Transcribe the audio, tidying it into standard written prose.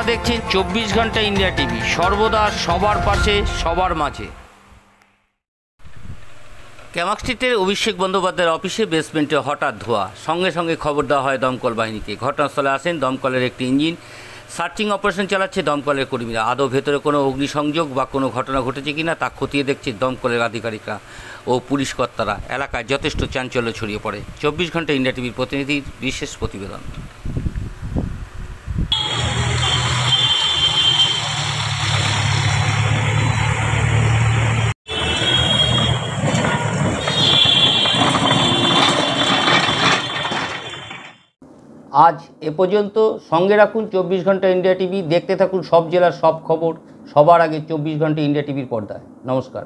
দেখছেন 24 ঘন্টা India TV, সর্বদা সবার পাশে সবার মাঝে। ক্যামাক স্ট্রিটের অভিষেক বন্দ্যোপাধ্যায়ের অফিসে বেসমেন্টে হঠাৎ ধোঁয়া, সঙ্গে সঙ্গে খবর দেওয়া হয় দমকল বাহিনীকে। ঘটনাস্থলে আসেন দমকলের একটি ইঞ্জিন, সার্চিং অপারেশন চালাচ্ছে দমকলের কর্মীরা। আদৌ ভেতরে কোনো অগ্নিসংযোগ বা কোনো ঘটনা ঘটেছে কিনা তা খতিয়ে দেখছে দমকলের আধিকারিকরা ও পুলিশ কর্তারা। এলাকায় যথেষ্ট চাঞ্চল্য ছড়িয়ে পড়ে। 24 ঘন্টা ইন্ডিয়া টিভির প্রতিনিধির বিশেষ প্রতিবেদন। আজ এ পর্যন্ত। সঙ্গে রাখুন 24 ঘন্টা ইন্ডিয়া টিভি। দেখতে থাকুন সব জেলার সব খবর সবার আগে 24 ঘন্টা ইন্ডিয়া টিভির পর্দায়। নমস্কার।